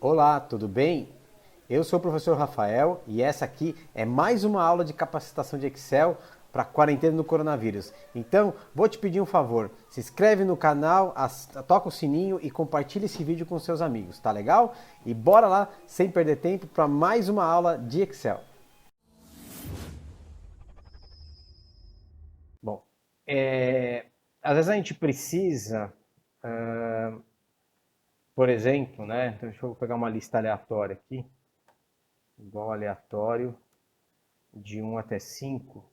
Olá, tudo bem? Eu sou o professor Rafael e essa aqui é mais uma aula de capacitação de Excel para a quarentena do coronavírus. Então, vou te pedir um favor, se inscreve no canal, toca o sininho e compartilha esse vídeo com seus amigos, tá legal? E bora lá, sem perder tempo, para mais uma aula de Excel. Bom, às vezes a gente precisa, por exemplo, né? Então, deixa eu pegar uma lista aleatória aqui, igual aleatório, de 1 até 5.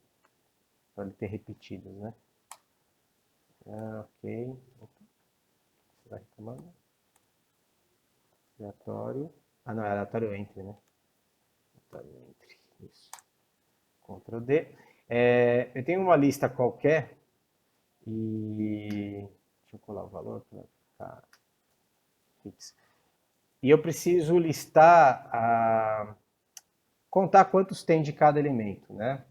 Para ele ter repetidos, né? Ok. Você vai reclamando. Aleatório. Ah, não, é aleatório entre, né? Aleatório entre. Isso. Ctrl D. Eu tenho uma lista qualquer e. Deixa eu colar o valor para ficar fixo. E eu preciso listar, contar quantos tem de cada elemento, né?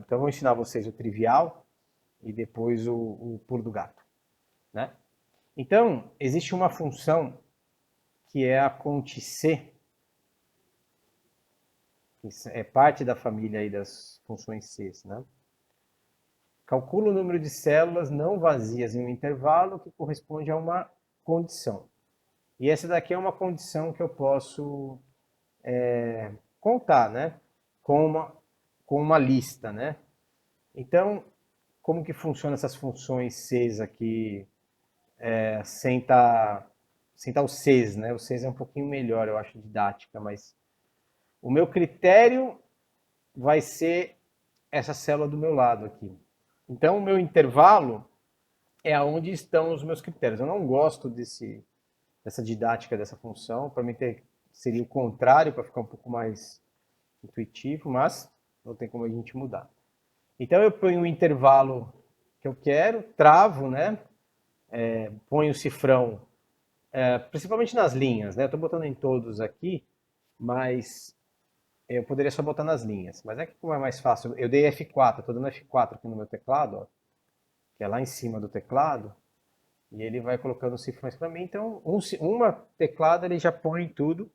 Então eu vou ensinar vocês o trivial e depois o pulo do gato, né? Então, existe uma função que é a contic, que é parte da família aí das funções Cs, né? Calcula o número de células não vazias em um intervalo que corresponde a uma condição. E essa daqui é uma condição que eu posso contar, né? Com uma lista, né? Então, como que funcionam essas funções Cs aqui, sem tá o Cs, né? O Cs é um pouquinho melhor, eu acho, didática, mas o meu critério vai ser essa célula do meu lado aqui. Então, o meu intervalo é onde estão os meus critérios. Eu não gosto dessa didática dessa função. Para mim, seria o contrário, para ficar um pouco mais intuitivo, mas não tem como a gente mudar. Então, eu ponho o intervalo que eu quero, travo, né? Ponho o cifrão, principalmente nas linhas, né? Eu estou botando em todos aqui, mas eu poderia só botar nas linhas. Mas é que como é mais fácil, eu dei F4, estou dando F4 aqui no meu teclado, ó, que é lá em cima do teclado, e ele vai colocando cifrões para mim. Então, uma teclado ele já põe tudo.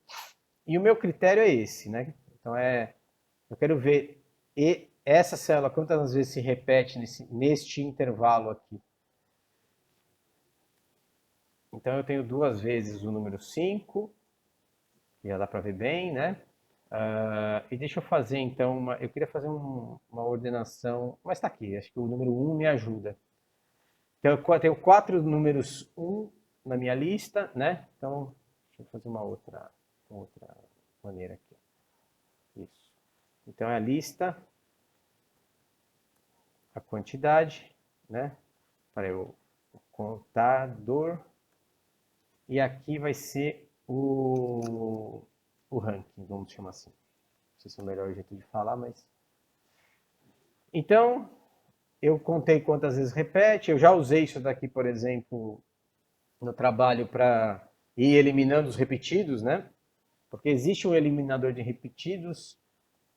E o meu critério é esse, né? Então, eu quero ver essa célula quantas vezes se repete neste intervalo aqui. Então, eu tenho duas vezes o número 5, que já dá para ver bem, né? E deixa eu fazer, então, eu queria fazer uma ordenação, mas está aqui, acho que o número 1 me ajuda. Então, eu tenho 4 números 1 na minha lista, né? Então, deixa eu fazer uma outra maneira aqui. Isso. Então, é a lista, a quantidade, né? Para o contador. E aqui vai ser o ranking, vamos chamar assim. Não sei se é o melhor jeito de falar, mas... Então, eu contei quantas vezes repete. Eu já usei isso daqui, por exemplo, no trabalho para ir eliminando os repetidos, né? Porque existe um eliminador de repetidos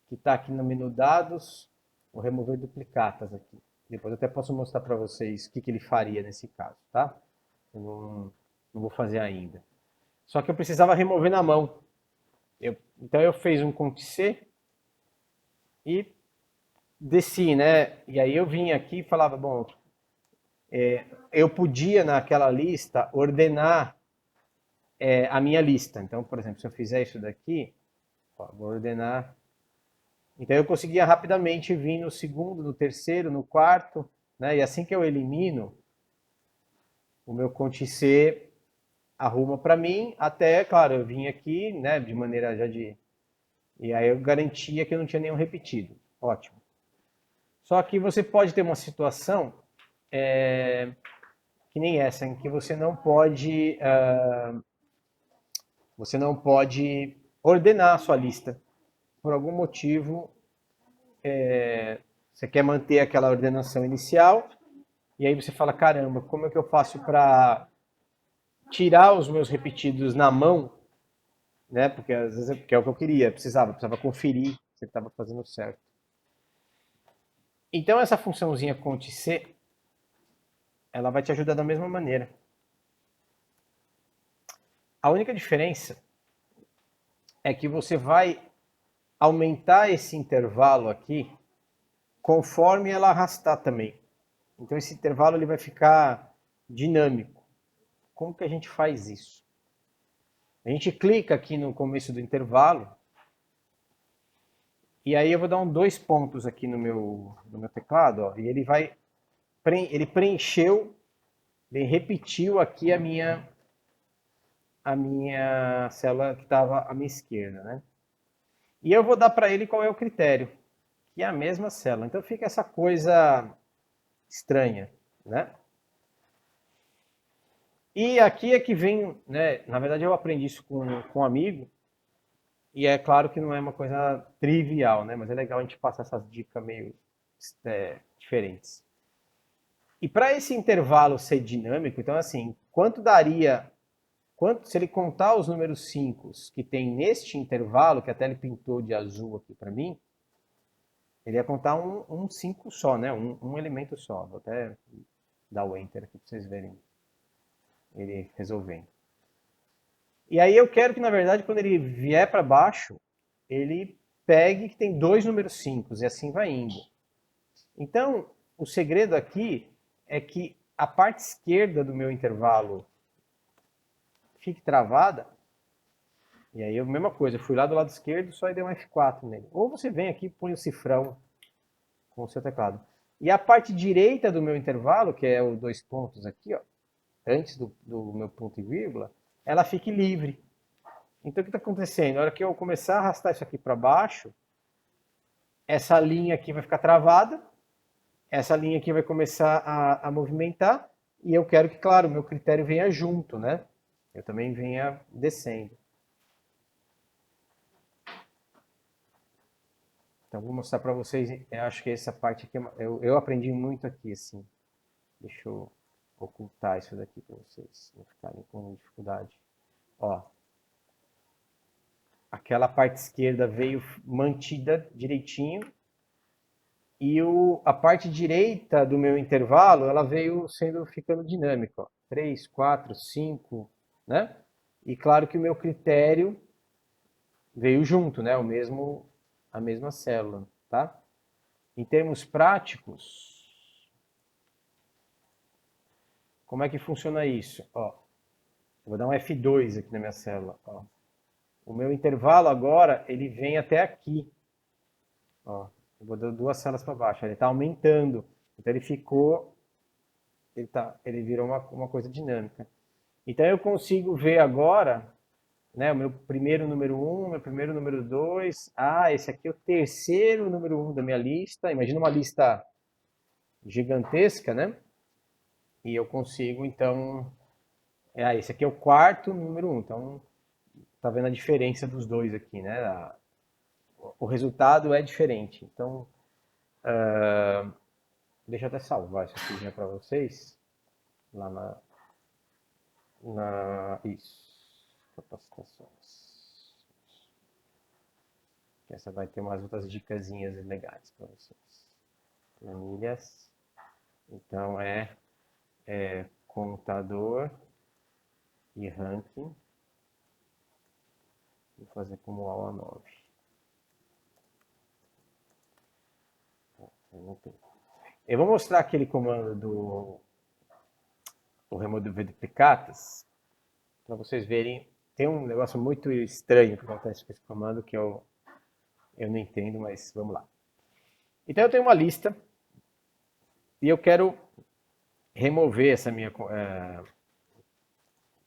que está aqui no menu dados, vou remover duplicatas aqui. Depois eu até posso mostrar para vocês o que ele faria nesse caso, tá? Eu não vou fazer ainda. Só que eu precisava remover na mão. Então eu fiz um Ctrl C e desci, né? E aí eu vim aqui e falava, bom, eu podia naquela lista ordenar a minha lista. Então, por exemplo, se eu fizer isso daqui, ó, vou ordenar. Então eu conseguia rapidamente vir no segundo, no terceiro, no quarto, né? E assim que eu elimino, o meu Ctrl+C arruma para mim, até, claro, eu vim aqui, né, de maneira já de... E aí eu garantia que eu não tinha nenhum repetido. Ótimo. Só que você pode ter uma situação que nem essa, em que você não pode ordenar a sua lista. Por algum motivo, você quer manter aquela ordenação inicial, e aí você fala, caramba, como é que eu faço para tirar os meus repetidos na mão, né? Porque às vezes porque é o que eu queria, precisava conferir se ele estava fazendo certo. Então essa funçãozinha contic, ela vai te ajudar da mesma maneira. A única diferença é que você vai aumentar esse intervalo aqui conforme ela arrastar também. Então esse intervalo ele vai ficar dinâmico. Como que a gente faz isso? A gente clica aqui no começo do intervalo e aí eu vou dar 2 pontos aqui no meu teclado, ó, e ele preencheu, ele repetiu aqui a minha célula que estava à minha esquerda, né? E eu vou dar para ele qual é o critério, que é a mesma célula. Então fica essa coisa estranha, né? E aqui é que vem, né? Na verdade eu aprendi isso com um amigo, e é claro que não é uma coisa trivial, né? Mas é legal a gente passar essas dicas meio diferentes. E para esse intervalo ser dinâmico, então assim, se ele contar os números 5 que tem neste intervalo, que até ele pintou de azul aqui para mim, ele ia contar um 5 só, né? Um elemento só. Vou até dar o Enter aqui para vocês verem ele resolvendo. E aí eu quero que, na verdade, quando ele vier para baixo, ele pegue que tem 2 números 5 e assim vai indo. Então, o segredo aqui é que a parte esquerda do meu intervalo fique travada. E aí a mesma coisa, eu fui lá do lado esquerdo, só dei um F4 nele. Ou você vem aqui e põe o cifrão com o seu teclado. E a parte direita do meu intervalo, que é os 2 pontos aqui, ó, antes do meu ponto e vírgula, ela fique livre. Então o que está acontecendo? Na hora que eu começar a arrastar isso aqui para baixo, essa linha aqui vai ficar travada, essa linha aqui vai começar a movimentar, e eu quero que, claro, o meu critério venha junto, né? Eu também venha descendo. Então vou mostrar para vocês, eu acho que essa parte aqui, eu aprendi muito aqui, assim. Deixa eu ocultar isso daqui para vocês não ficarem com dificuldade. Ó, aquela parte esquerda veio mantida direitinho e a parte direita do meu intervalo ela veio ficando dinâmica. Ó. 3, 4, 5, né? E claro que o meu critério veio junto, né? A mesma célula, tá? Em termos práticos, como é que funciona isso? Ó, vou dar um F2 aqui na minha célula. Ó. O meu intervalo agora, ele vem até aqui. Ó, eu vou dar 2 células para baixo. Ele está aumentando. Então ele virou uma coisa dinâmica. Então eu consigo ver agora, né, o meu primeiro número 1, meu primeiro número 2. Ah, esse aqui é o terceiro número 1 da minha lista. Imagina uma lista gigantesca, né? E eu consigo, então... esse aqui é o quarto número 1. Então, tá vendo a diferença dos dois aqui, né? O resultado é diferente. Então, deixa eu até salvar isso aqui já para vocês. Lá isso. Capacitações. Essa vai ter umas outras dicasinhas legais para vocês. Planilhas. Então, contador e ranking. Vou fazer como aula 9. Eu vou mostrar aquele comando do remover duplicatas para vocês verem. Tem um negócio muito estranho que acontece com esse comando que eu não entendo, mas vamos lá. Então eu tenho uma lista e eu quero remover essa minha...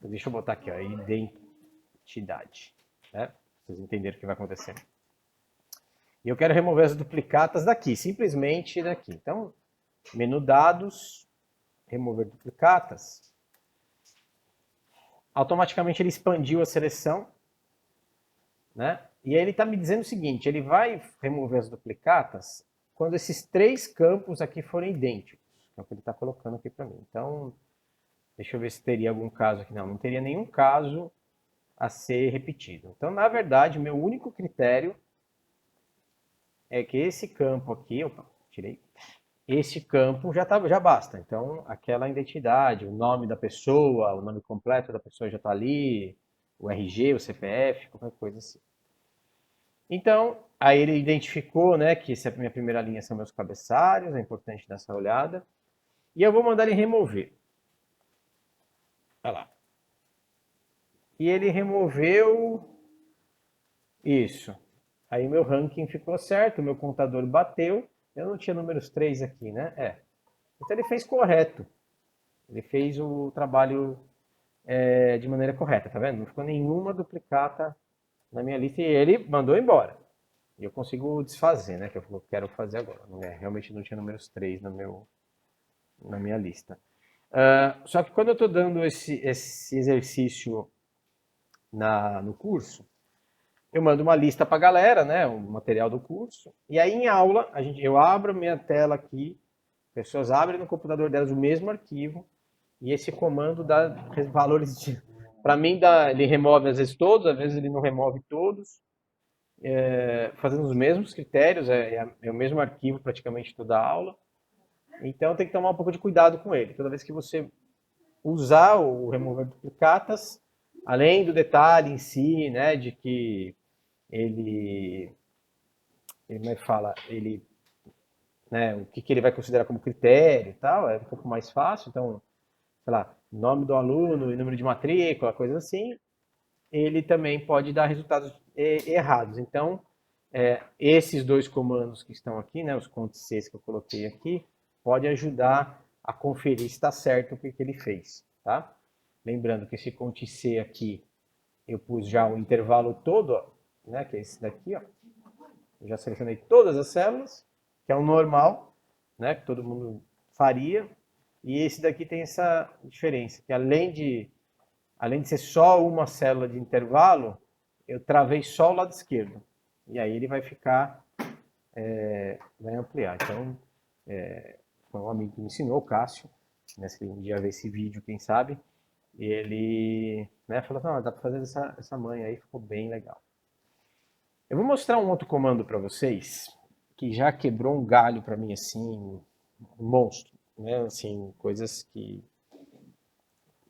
deixa eu botar aqui, ó, identidade, né? Pra vocês entenderem o que vai acontecer. E eu quero remover as duplicatas daqui, simplesmente daqui. Então, menu dados, remover duplicatas. Automaticamente ele expandiu a seleção, né? E aí ele está me dizendo o seguinte, ele vai remover as duplicatas quando esses 3 campos aqui forem idênticos. É o que ele está colocando aqui para mim. Então, deixa eu ver se teria algum caso aqui. Não teria nenhum caso a ser repetido. Então, na verdade, o meu único critério é que esse campo aqui, opa, tirei, esse campo já basta. Então, aquela identidade, o nome da pessoa, o nome completo da pessoa já está ali, o RG, o CPF, qualquer coisa assim. Então, aí ele identificou, né, que essa é a minha primeira linha, são meus cabeçalhos, é importante dar essa olhada. E eu vou mandar ele remover. Olha lá. E ele removeu isso. Aí meu ranking ficou certo, meu contador bateu. Eu não tinha números 3 aqui, né? Então ele fez correto. Ele fez o trabalho de maneira correta, tá vendo? Não ficou nenhuma duplicata na minha lista e ele mandou embora. E eu consigo desfazer, né? Que eu quero fazer agora. Realmente não tinha números 3 na minha lista. Só que quando eu estou dando esse exercício no curso, eu mando uma lista para a galera, né? O material do curso. E aí em aula, eu abro minha tela aqui, pessoas abrem no computador delas o mesmo arquivo, e esse comando dá valores de. Para mim, ele remove às vezes todos, às vezes ele não remove todos, fazendo os mesmos critérios, é o mesmo arquivo praticamente toda a aula. Então tem que tomar um pouco de cuidado com ele. Toda vez que você usar o remover duplicatas, além do detalhe em si, né, de que ele como é que fala, né, o que ele vai considerar como critério e tal, é um pouco mais fácil, então, sei lá, nome do aluno e número de matrícula, coisa assim, ele também pode dar resultados errados. Então, esses dois comandos que estão aqui, né, os cont-cs que eu coloquei aqui, pode ajudar a conferir se está certo o que ele fez, tá? Lembrando que esse cont-c aqui, eu pus já o intervalo todo, ó, né, que é esse daqui, ó. Eu já selecionei todas as células, que é o normal, né, que todo mundo faria. E esse daqui tem essa diferença, que além de ser só uma célula de intervalo, eu travei só o lado esquerdo. E aí ele vai ficar, vai ampliar. Então, foi um amigo que me ensinou, o Cássio, né, se um dia ver esse vídeo, quem sabe, e ele, né, falou, não, dá para fazer essa manha aí, ficou bem legal. Eu vou mostrar um outro comando para vocês, que já quebrou um galho para mim, assim, um monstro, né, assim, coisas que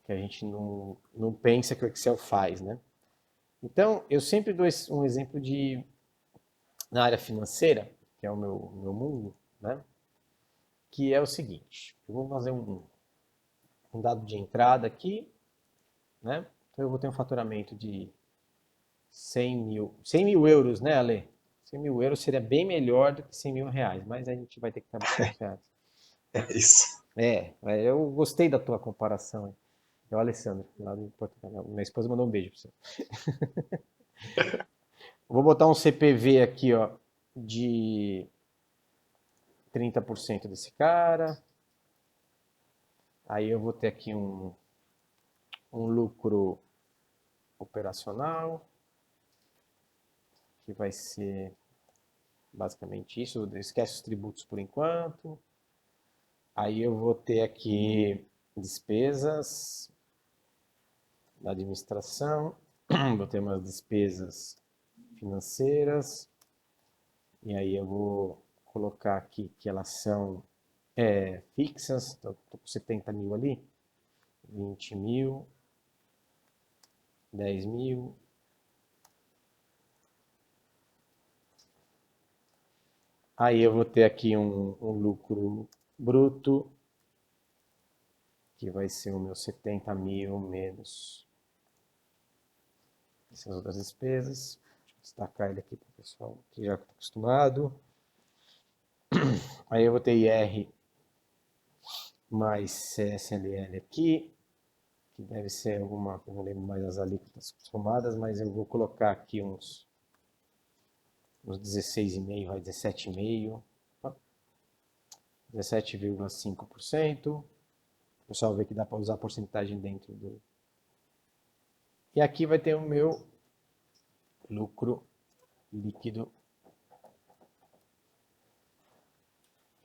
a gente não pensa que o Excel faz, né. Então, eu sempre dou um exemplo na área financeira, que é o meu mundo, né, que é o seguinte, eu vou fazer um dado de entrada aqui, né, então eu vou ter um faturamento de 100 mil euros, né, Ale? 100 mil euros seria bem melhor do que 100 mil reais, mas a gente vai ter que trabalhar com reais. É isso. Eu gostei da tua comparação. É o Alessandro, lá do Portugal. Minha esposa mandou um beijo pra você. Vou botar um CPV aqui, ó, de 30% desse cara. Aí eu vou ter aqui um lucro operacional, que vai ser basicamente isso. Esquece os tributos por enquanto. Aí eu vou ter aqui despesas da administração, vou ter umas despesas financeiras, e aí eu vou colocar aqui que elas são fixas, estou com 70 mil ali, 20 mil, 10 mil. Aí eu vou ter aqui um lucro bruto, que vai ser o meu 70 mil menos essas outras despesas. Deixa eu destacar ele aqui para o pessoal que já está acostumado. Aí eu vou ter IR mais CSLL aqui, que deve ser alguma, eu não lembro mais as alíquotas somadas, mas eu vou colocar aqui uns 16,5, vai 17,5, 17,5%. O pessoal vê que dá para usar a porcentagem dentro do... E aqui vai ter o meu lucro líquido,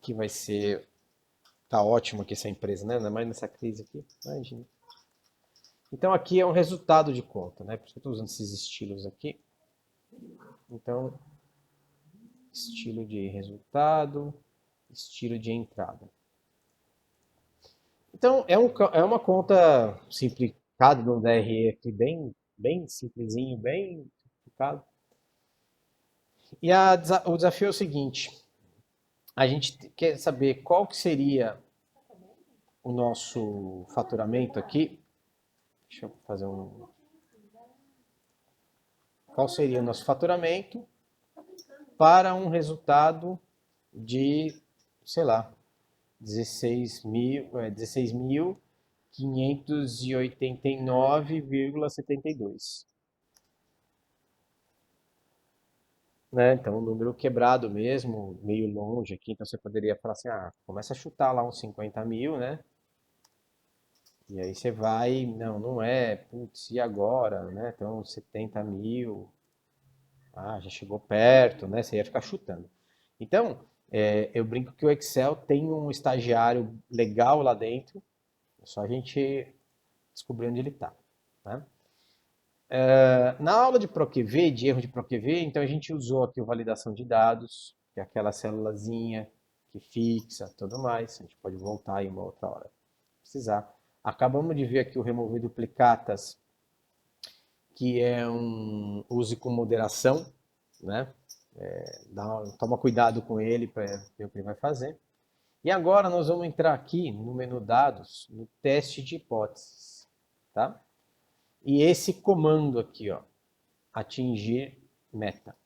que vai ser... Tá ótimo aqui essa empresa, né? Ainda mais nessa crise aqui. Imagina. Então aqui é um resultado de conta, né? Por isso que eu estou usando esses estilos aqui. Então, estilo de resultado, estilo de entrada. Então, é uma conta simplificada, no DRE aqui, bem bem simplesinho, bem simplificado. E o desafio é o seguinte, a gente quer saber qual que seria o nosso faturamento aqui. Deixa eu fazer um... Qual seria o nosso faturamento para um resultado de, sei lá, 16.589,72. Né? Então, um número quebrado mesmo, meio longe aqui. Então, você poderia falar assim, começa a chutar lá uns 50 mil, né? E aí você vai, não é, putz, e agora, né? Então, 70 mil, já chegou perto, né? Você ia ficar chutando. Então, eu brinco que o Excel tem um estagiário legal lá dentro, é só a gente descobrir onde ele está. Né? Na aula de ProQV, de erro de ProQV, então a gente usou aqui o validação de dados, que é aquela célulazinha que fixa, tudo mais. A gente pode voltar em uma outra hora, se precisar. Acabamos de ver aqui o remover duplicatas, que é um use com moderação, né? Toma cuidado com ele para ver o que ele vai fazer. E agora nós vamos entrar aqui no menu dados, no teste de hipóteses, tá? E esse comando aqui, ó, atingir meta.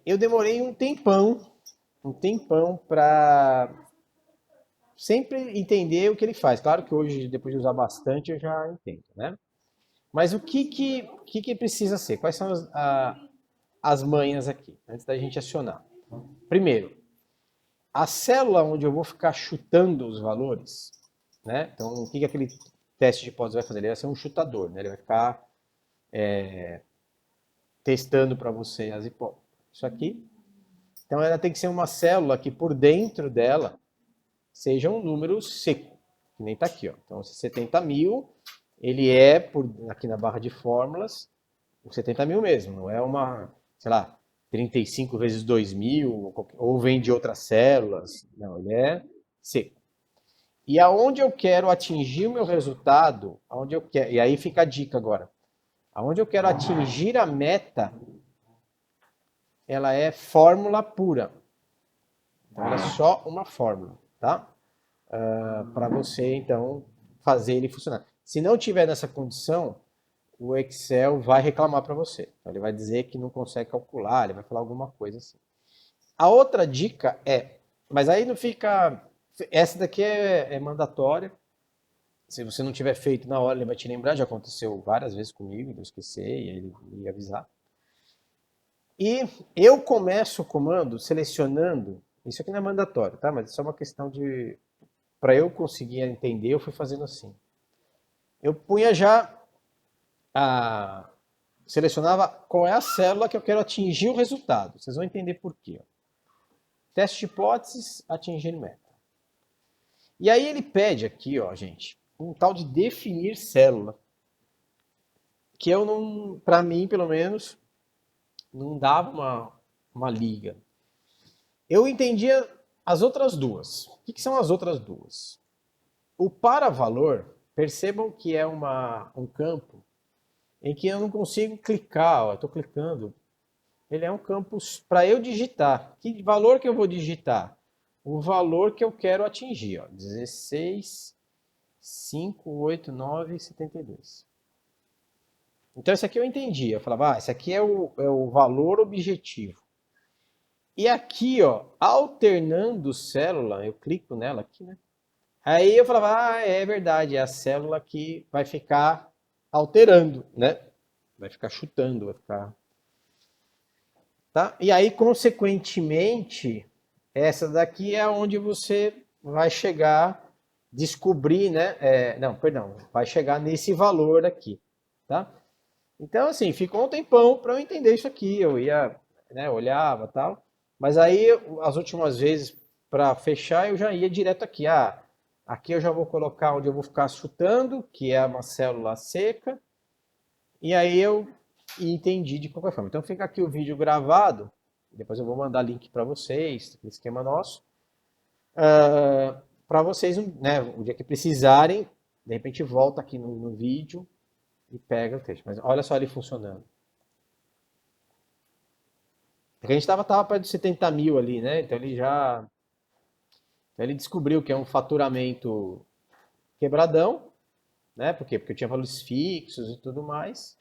Eu demorei um tempão para sempre entender o que ele faz. Claro que hoje, depois de usar bastante, eu já entendo, né? Mas o que precisa ser? Quais são as manhas aqui, antes da gente acionar? Primeiro, a célula onde eu vou ficar chutando os valores, né? Então, o que aquele teste de hipótese vai fazer? Ele vai ser um chutador, né? Ele vai ficar testando para você as hipóteses. Isso aqui. Então, ela tem que ser uma célula que por dentro dela seja um número seco, que nem está aqui. Ó. Então, 70 mil, ele é, aqui na barra de fórmulas, o 70 mil mesmo. Não é uma, sei lá, 35 vezes 2.000, ou vem de outras células. Não, ele é seco. E aonde eu quero atingir o meu resultado, aonde eu quero, e aí fica a dica agora. Aonde eu quero atingir a meta, ela é fórmula pura. Então, ela é só uma fórmula, tá? Para você, então, fazer ele funcionar. Se não tiver nessa condição, o Excel vai reclamar para você. Então, ele vai dizer que não consegue calcular, ele vai falar alguma coisa assim. A outra dica mas aí não fica... Essa daqui é mandatória. Se você não tiver feito na hora, ele vai te lembrar. Já aconteceu várias vezes comigo, eu esqueci, e ele ia avisar. E eu começo o comando selecionando... Isso aqui não é mandatório, tá? Mas é só uma questão de... Para eu conseguir entender, eu fui fazendo assim. Eu punha já selecionava qual é a célula que eu quero atingir o resultado. Vocês vão entender por quê. Teste de hipóteses, atingir meta. E aí ele pede aqui, ó, gente, um tal de definir célula. Que eu não, para mim, pelo menos, não dava uma liga. Eu entendia as outras duas. O que são as outras duas? O para-valor, percebam que é um campo em que eu não consigo clicar, eu estou clicando. Ele é um campo para eu digitar. Que valor que eu vou digitar? O valor que eu quero atingir. Ó, 16.589,72. Então, esse aqui eu entendi. Eu falava, esse aqui é o valor objetivo. E aqui, ó, alternando célula, eu clico nela aqui, né? Aí eu falava, é verdade, é a célula que vai ficar alterando, né? Vai ficar chutando, vai ficar... Tá? E aí, consequentemente, essa daqui é onde você vai chegar, descobrir, né? Vai chegar nesse valor aqui, tá? Então, assim, ficou um tempão para eu entender isso aqui. Eu ia, né, olhava tal. Mas aí, as últimas vezes, para fechar, eu já ia direto aqui. Aqui eu já vou colocar onde eu vou ficar chutando, que é uma célula seca. E aí eu entendi de qualquer forma. Então fica aqui o vídeo gravado. Depois eu vou mandar link para vocês, aquele esquema nosso. Para vocês, né, o dia que precisarem, De repente volta aqui no vídeo e pega o texto. Mas olha só ele funcionando. Porque a gente tava perto de 70 mil ali, né? Então ele descobriu que é um faturamento quebradão, né? Por quê? Porque eu tinha valores fixos e tudo mais.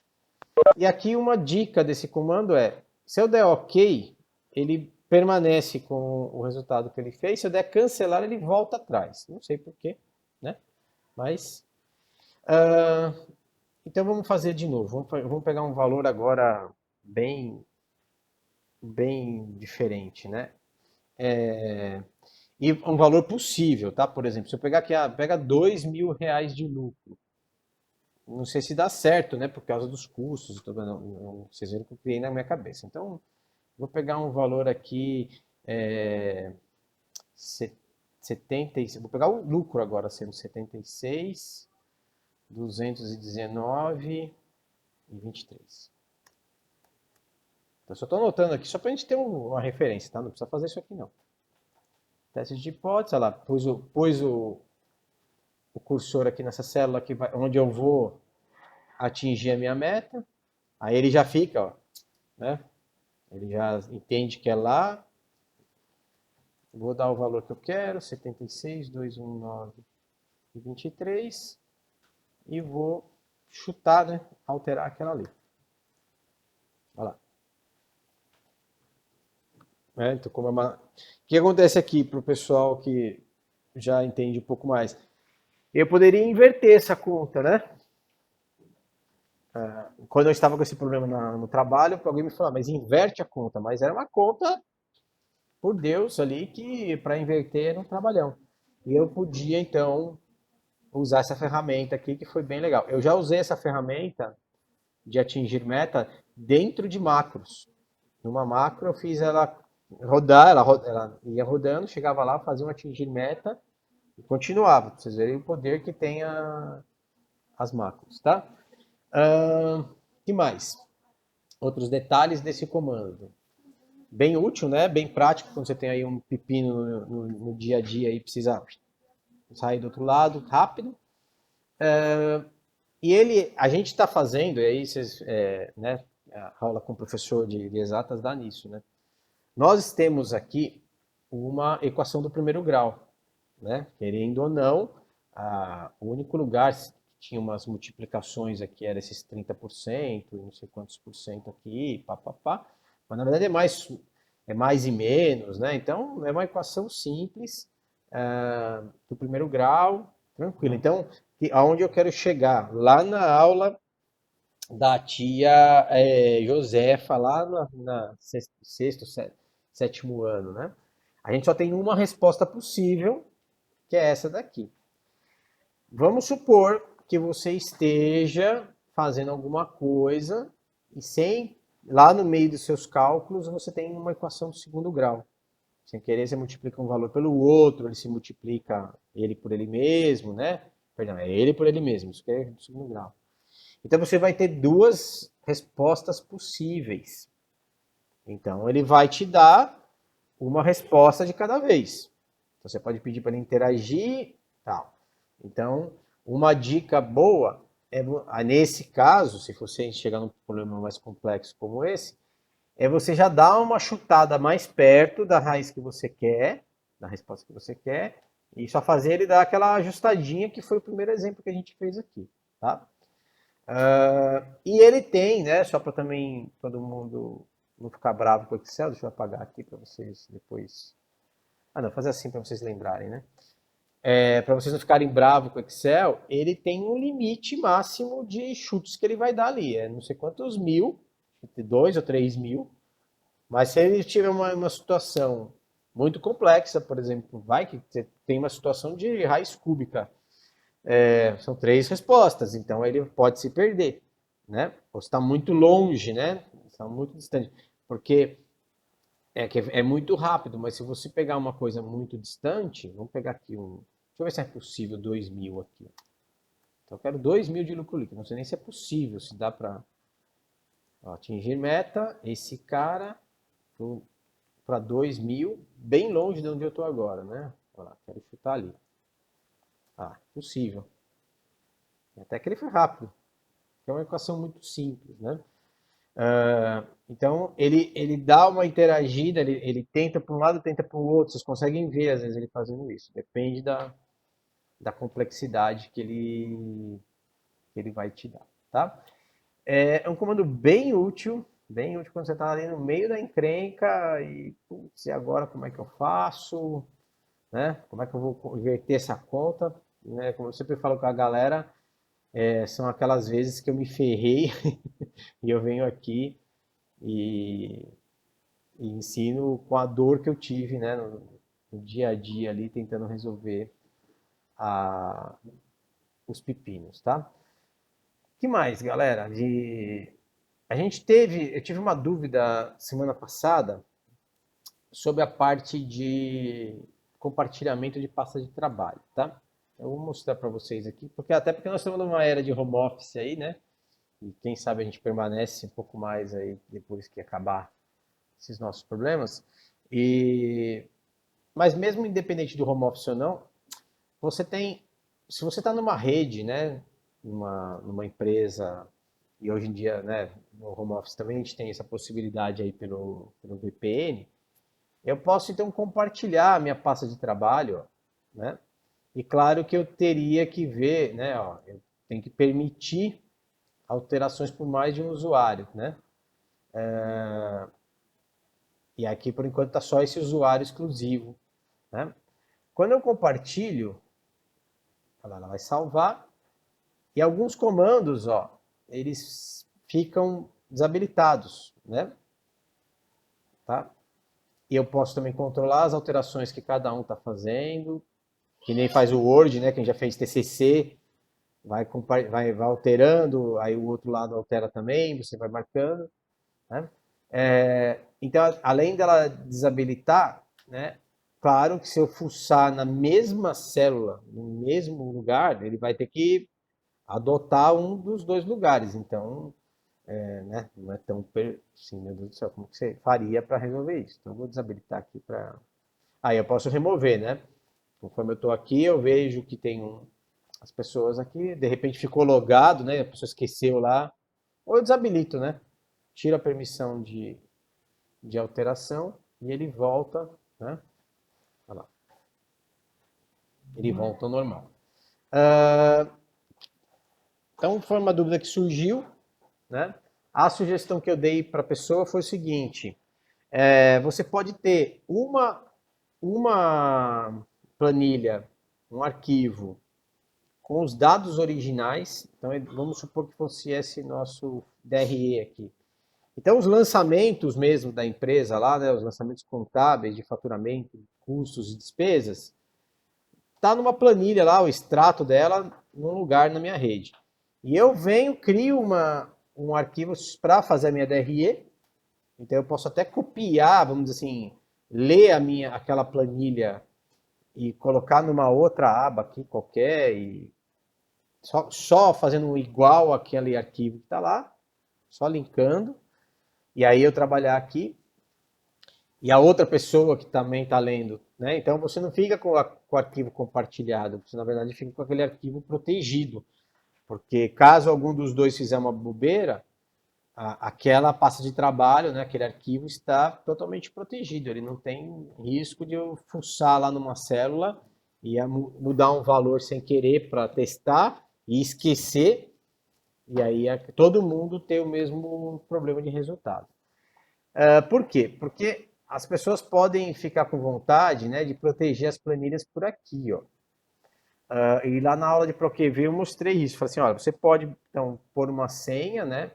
E aqui uma dica desse comando é, se eu der OK, ele permanece com o resultado que ele fez. Se eu der cancelar, ele volta atrás. Não sei porquê, né? Mas, então vamos fazer de novo. Vamos pegar um valor agora bem, bem diferente, né? E um valor possível, tá? Por exemplo, se eu pegar aqui, pega R$ 2.000 de lucro. Não sei se dá certo, né? Por causa dos custos, vocês viram que eu criei na minha cabeça. Então, vou pegar um valor aqui, 76, vou pegar o lucro agora, sendo 76, 219 e 23. Então, só estou anotando aqui, só para a gente ter uma referência, tá? Não precisa fazer isso aqui, não. Teste de hipótese, olha lá, pus o cursor aqui nessa célula aqui, onde eu vou atingir a minha meta. Aí ele já fica, ó, né? Ele já entende que é lá. Vou dar o valor que eu quero, 76, 219 e 23. E vou chutar, né? Alterar aquela ali. Olha lá. Então, o que acontece aqui para o pessoal que já entende um pouco mais? Eu poderia inverter essa conta, né? Quando eu estava com esse problema no trabalho, alguém me falou, mas inverte a conta. Mas era uma conta, por Deus, ali, que para inverter era um trabalhão. E eu podia, então, usar essa ferramenta aqui, que foi bem legal. Eu já usei essa ferramenta de atingir meta dentro de macros. Numa macro, eu fiz ela rodar, ela ia rodando, chegava lá, fazia um atingir meta e continuava. Pra vocês verem o poder que tem as macros, tá? Que mais? Outros detalhes desse comando. Bem útil, né? Bem prático quando você tem aí um pepino no dia a dia e precisa sair do outro lado rápido. E a gente está fazendo, e aí vocês, né, a aula com o professor de exatas dá nisso, né? Nós temos aqui uma equação do primeiro grau, né? Querendo ou não, o único lugar que tinha umas multiplicações aqui era esses 30%, não sei quantos por cento aqui, papapá, mas na verdade é mais e menos, né? Então é uma equação simples do primeiro grau, tranquilo. Então, aonde eu quero chegar? Lá na aula da tia Josefa, lá na sexto, sétimo ano, né? A gente só tem uma resposta possível, que é essa daqui. Vamos supor que você esteja fazendo alguma coisa e lá no meio dos seus cálculos, você tem uma equação do segundo grau. Sem querer, você multiplica um valor pelo outro, ele se multiplica ele por ele mesmo, né? Perdão, é ele por ele mesmo, isso que é do segundo grau. Então você vai ter duas respostas possíveis. Então ele vai te dar uma resposta de cada vez. Então, você pode pedir para ele interagir, tal. Então, uma dica boa nesse caso, se você chegar num problema mais complexo como esse, é você já dar uma chutada mais perto da raiz que você quer, da resposta que você quer, e só fazer ele dar aquela ajustadinha que foi o primeiro exemplo que a gente fez aqui, tá? E ele tem, né, só para também todo mundo não ficar bravo com o Excel, deixa eu apagar aqui para vocês depois. Não, fazer assim para vocês lembrarem, né? Para vocês não ficarem bravos com o Excel, ele tem um limite máximo de chutes que ele vai dar ali. Não sei quantos mil, 2 ou 3 mil. Mas se ele tiver uma situação muito complexa, por exemplo, vai que você tem uma situação de raiz cúbica. São 3 respostas, então ele pode se perder, né? Ou está muito longe, né? Está muito distante. Porque é muito rápido, mas se você pegar uma coisa muito distante, vamos pegar aqui deixa eu ver se é possível 2.000 aqui. Então eu quero 2.000 de lucro líquido. Não sei nem se é possível, se dá para atingir meta, esse cara para 2.000, bem longe de onde eu estou agora, né? Olha lá, quero chutar ali. Possível. Até que ele foi rápido, que é uma equação muito simples, né? Então, ele dá uma interagida, ele tenta para um lado, tenta para o outro. Vocês conseguem ver, às vezes, ele fazendo isso. Depende da complexidade que ele vai te dar, tá? É um comando bem útil quando você está ali no meio da encrenca e, putz, e agora como é que eu faço? Né? Como é que eu vou inverter essa conta? Né? Como eu sempre falo com a galera, são aquelas vezes que eu me ferrei e eu venho aqui e, e ensino com a dor que eu tive, né, no dia a dia ali, tentando resolver a, os pepinos, tá? Que mais, galera? Eu tive uma dúvida semana passada sobre a parte de compartilhamento de pasta de trabalho, tá? Eu vou mostrar para vocês aqui, porque nós estamos numa era de home office aí, né? E quem sabe a gente permanece um pouco mais aí depois que acabar esses nossos problemas. E mas mesmo independente do home office ou não, você tem, se você está numa rede, né, numa empresa, e hoje em dia, né, no home office também a gente tem essa possibilidade aí pelo VPN, eu posso então compartilhar a minha pasta de trabalho, ó, né? E claro que eu teria que ver, né, ó, eu tenho que permitir alterações por mais de um usuário, né? E aqui por enquanto está só esse usuário exclusivo, né? Quando eu compartilho, ela vai salvar e alguns comandos, ó, eles ficam desabilitados, né? Tá? E eu posso também controlar as alterações que cada um está fazendo, que nem faz o Word, né? Quem já fez TCC vai alterando, aí o outro lado altera também, você vai marcando, né? Então, além dela desabilitar, né? Claro que se eu fuçar na mesma célula, no mesmo lugar, ele vai ter que adotar um dos dois lugares. Então, né, não é tão assim, meu Deus do céu, como que você faria para resolver isso? Então, eu vou desabilitar aqui para. Aí eu posso remover, né? Conforme eu estou aqui, eu vejo que tem as pessoas aqui, de repente ficou logado, né? A pessoa esqueceu lá. Ou eu desabilito, né? Tiro a permissão de alteração e ele volta, né? Olha lá, ele volta ao normal. Então, foi uma dúvida que surgiu, né? A sugestão que eu dei para a pessoa foi o seguinte: você pode ter uma planilha, um arquivo com os dados originais. Então, vamos supor que fosse esse nosso DRE aqui. Então, os lançamentos mesmo da empresa lá, né, os lançamentos contábeis de faturamento, custos e despesas, está numa planilha lá, o extrato dela, num lugar na minha rede. E eu venho, crio um arquivo para fazer a minha DRE. Então eu posso até copiar, vamos dizer assim, ler aquela planilha e colocar numa outra aba aqui qualquer e só fazendo igual aquele arquivo que está lá, só linkando. E aí eu trabalhar aqui e a outra pessoa que também está lendo, né? Então você não fica com o arquivo compartilhado, você na verdade fica com aquele arquivo protegido, porque caso algum dos dois fizer uma bobeira, aquela pasta de trabalho, né, aquele arquivo está totalmente protegido, ele não tem risco de eu fuçar lá numa célula e mudar um valor sem querer para testar e esquecer, e aí todo mundo tem o mesmo problema de resultado. Por quê? Porque as pessoas podem ficar com vontade, né, de proteger as planilhas por aqui, ó. E lá na aula de ProQV eu mostrei isso. Falei assim, olha, você pode então pôr uma senha, né,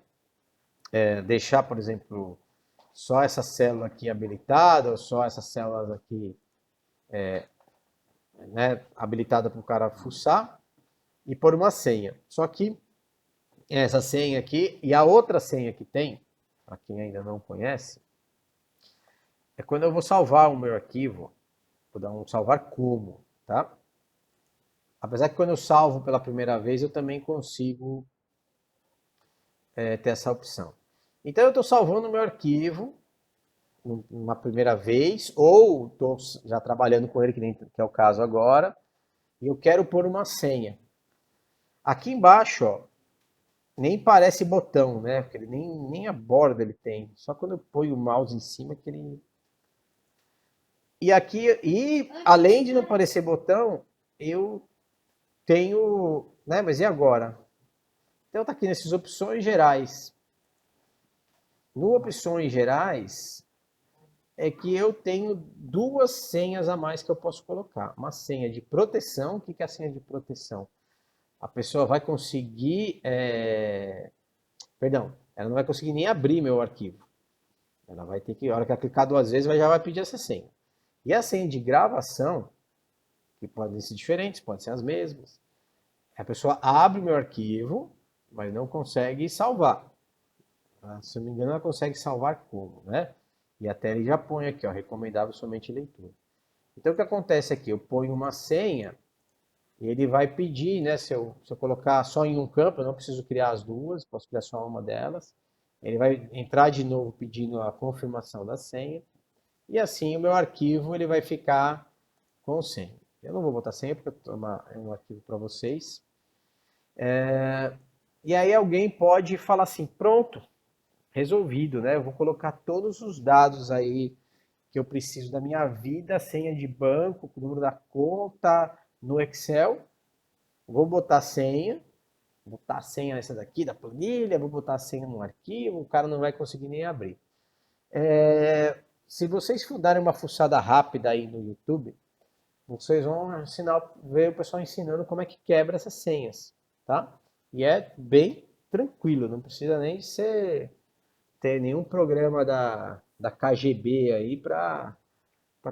deixar, por exemplo, só essa célula aqui habilitada, ou só essas células aqui, né, habilitada para o cara fuçar, e pôr uma senha. Só que essa senha aqui e a outra senha que tem, para quem ainda não conhece, é quando eu vou salvar o meu arquivo, vou dar um salvar como, tá? Apesar que quando eu salvo pela primeira vez, eu também consigo ter essa opção. Então eu estou salvando o meu arquivo uma primeira vez, ou estou já trabalhando com ele, que é o caso agora, e eu quero pôr uma senha. Aqui embaixo, ó, nem parece botão, né? Porque ele nem a borda ele tem. Só quando eu ponho o mouse em cima que ele... E aqui, e além de não parecer botão, eu tenho, né? Mas e agora? Então tá aqui nessas opções gerais. No opções gerais é que eu tenho duas senhas a mais que eu posso colocar. Uma senha de proteção. O que é a senha de proteção? A pessoa vai conseguir, perdão, ela não vai conseguir nem abrir meu arquivo. Ela vai ter que, a hora que ela clicar 2 vezes, já vai pedir essa senha. E a senha de gravação, que podem ser diferentes, podem ser as mesmas. A pessoa abre o meu arquivo, mas não consegue salvar. Se eu não me engano, ela consegue salvar como, né? E até ele já põe aqui, ó, recomendável somente leitura. Então o que acontece aqui? Eu ponho uma senha e ele vai pedir, né? Se eu colocar só em um campo, eu não preciso criar as duas, posso criar só uma delas. Ele vai entrar de novo pedindo a confirmação da senha. E assim o meu arquivo ele vai ficar com senha. Eu não vou botar senha porque é um arquivo para vocês. E aí alguém pode falar assim, pronto, resolvido, né? Eu vou colocar todos os dados aí que eu preciso da minha vida, senha de banco, o número da conta no Excel. Vou botar senha, vou botar a senha nessa daqui da planilha, vou botar a senha no arquivo, o cara não vai conseguir nem abrir. Se vocês darem uma fuçada rápida aí no YouTube, vocês vão ver o pessoal ensinando como é que quebra essas senhas, tá? E é bem tranquilo, não precisa nem ter nenhum programa da KGB aí para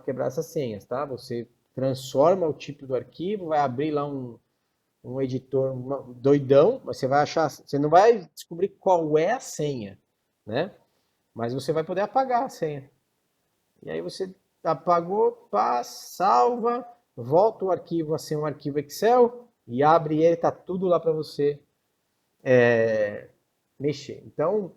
quebrar essas senhas, tá? Você transforma o tipo do arquivo, vai abrir lá um editor doidão, mas você vai achar, você não vai descobrir qual é a senha, né? Mas você vai poder apagar a senha. E aí você apagou, pá, salva, volta o arquivo a ser um arquivo Excel e abre ele, tá tudo lá para você mexer. Então,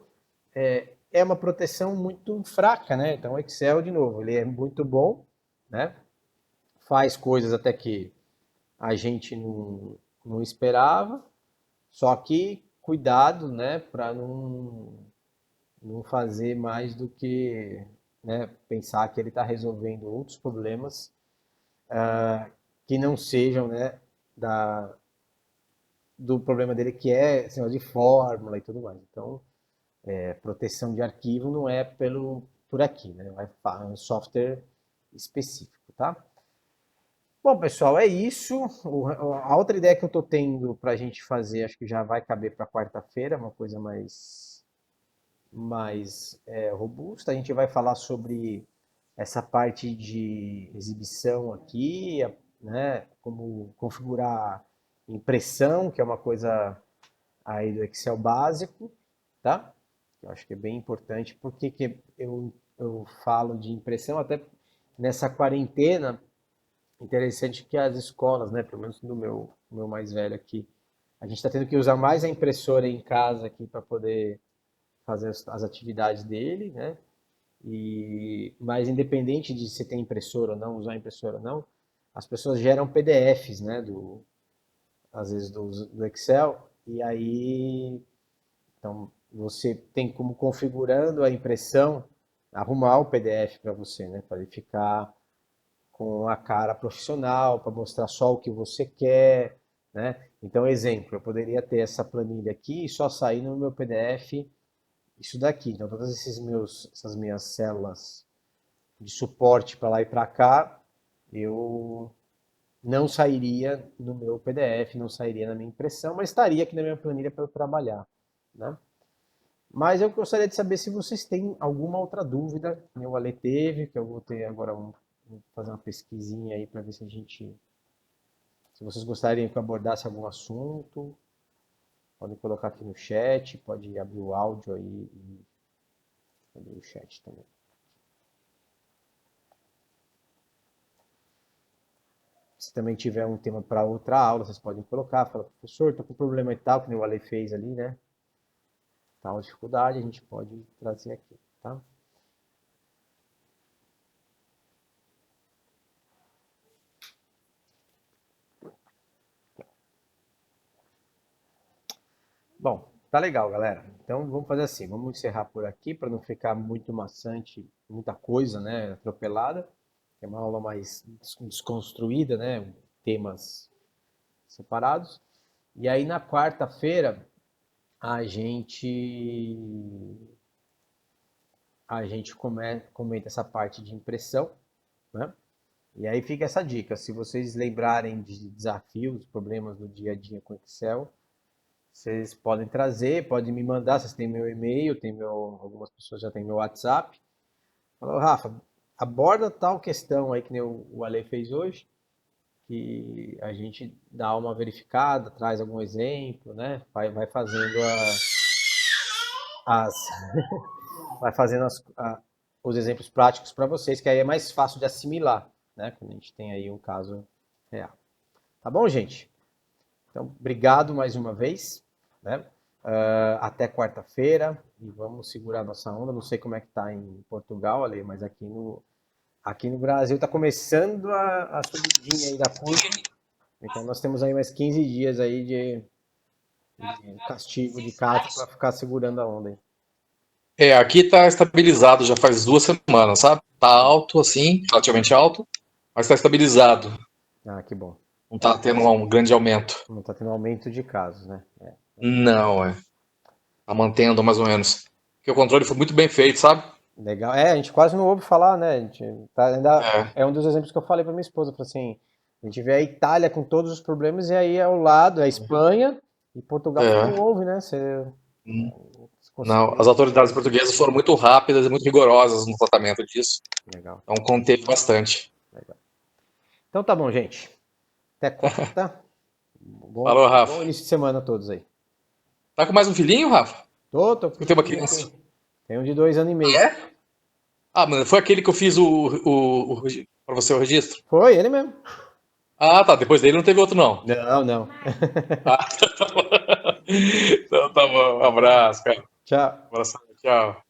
é uma proteção muito fraca, né? Então, o Excel, de novo, ele é muito bom, né? Faz coisas até que a gente não esperava, só que cuidado, né, para não fazer mais do que, né, pensar que ele está resolvendo outros problemas que não sejam, né, do problema dele que é assim, de fórmula e tudo mais. Então, proteção de arquivo não é por aqui, né? É um software específico, tá? Bom, pessoal, é isso. A outra ideia que eu estou tendo para a gente fazer, acho que já vai caber para quarta-feira, uma coisa mais robusta. A gente vai falar sobre essa parte de exibição aqui, né? Como configurar impressão, que é uma coisa aí do Excel básico, tá? Eu acho que é bem importante. Por que que eu falo de impressão? Até nessa quarentena, interessante que as escolas, né, pelo menos no meu mais velho aqui, a gente está tendo que usar mais a impressora em casa aqui para poder fazer as atividades dele, né? Mas independente de se tem impressora ou não, usar impressora ou não, as pessoas geram PDFs, né, às vezes do Excel, e aí então você tem como configurando a impressão, arrumar o PDF para você, né, para ele ficar com a cara profissional, para mostrar só o que você quer, né? Então, exemplo, eu poderia ter essa planilha aqui e só sair no meu PDF isso daqui. Então, todas essas minhas células de suporte para lá e para cá, eu não sairia no meu PDF, não sairia na minha impressão, mas estaria aqui na minha planilha para eu trabalhar, né? Mas eu gostaria de saber se vocês têm alguma outra dúvida, que o Ale teve, que eu vou ter agora vou fazer uma pesquisinha aí para ver se a gente, se vocês gostariam que eu abordasse algum assunto, podem colocar aqui no chat, pode abrir o áudio aí e abrir o chat também. Se também tiver um tema para outra aula, vocês podem colocar, falar, professor, estou com problema e tal, que nem o Ale fez ali, né? Tal dificuldade, a gente pode trazer aqui, tá? Tá legal, galera. Então vamos fazer assim, vamos encerrar por aqui para não ficar muito maçante, muita coisa, né, atropelada. É uma aula mais desconstruída, né, temas separados. E aí na quarta-feira a gente comenta essa parte de impressão, né? E aí fica essa dica, se vocês lembrarem de desafios, problemas do dia a dia com Excel, vocês podem trazer, podem me mandar, vocês têm meu e-mail, algumas pessoas já têm meu WhatsApp. Falou, Rafa, aborda tal questão aí que nem o Ale fez hoje, que a gente dá uma verificada, traz algum exemplo, né? Vai fazendo as vai fazendo os exemplos práticos para vocês, que aí é mais fácil de assimilar, né? Quando a gente tem aí um caso real. Tá bom, gente? Então, obrigado mais uma vez, né? Até quarta-feira e vamos segurar nossa onda. Não sei como é que tá em Portugal, Ale, mas aqui no Brasil está começando a subidinha aí da curva. Então nós temos aí mais 15 dias aí de castigo de casa para ficar segurando a onda aí. Aqui tá estabilizado já faz 2 semanas, sabe? Tá alto, assim, relativamente alto, mas tá estabilizado. Ah, que bom. Não tá tendo um grande aumento. Não está tendo aumento de casos, né? Não, tá mantendo mais ou menos. Porque o controle foi muito bem feito, sabe? Legal. A gente quase não ouve falar, né? A gente ainda É, é um dos exemplos que eu falei para minha esposa, falei assim, a gente vê a Itália com todos os problemas e aí ao lado a Espanha e Portugal você não é. ouve, né? Você Não, as conseguiu. autoridades portuguesas foram muito rápidas e muito rigorosas no tratamento disso. Legal, Então conteve bastante. legal. Então tá bom, gente. Até quarta. Bom, Falou, bom Rafa. início de semana a todos aí. Tá com mais um filhinho, Rafa? Tô com Eu um tenho uma filhinho criança. aqui. Tem um de 2 anos e meio. É? Ah, mano, foi aquele que eu fiz para você o registro? Foi, ele mesmo. Ah, tá. Depois dele não teve outro, não. Não, não. Ah, tá bom. Então tá bom. Um abraço, cara. Tchau. Abração. Tchau.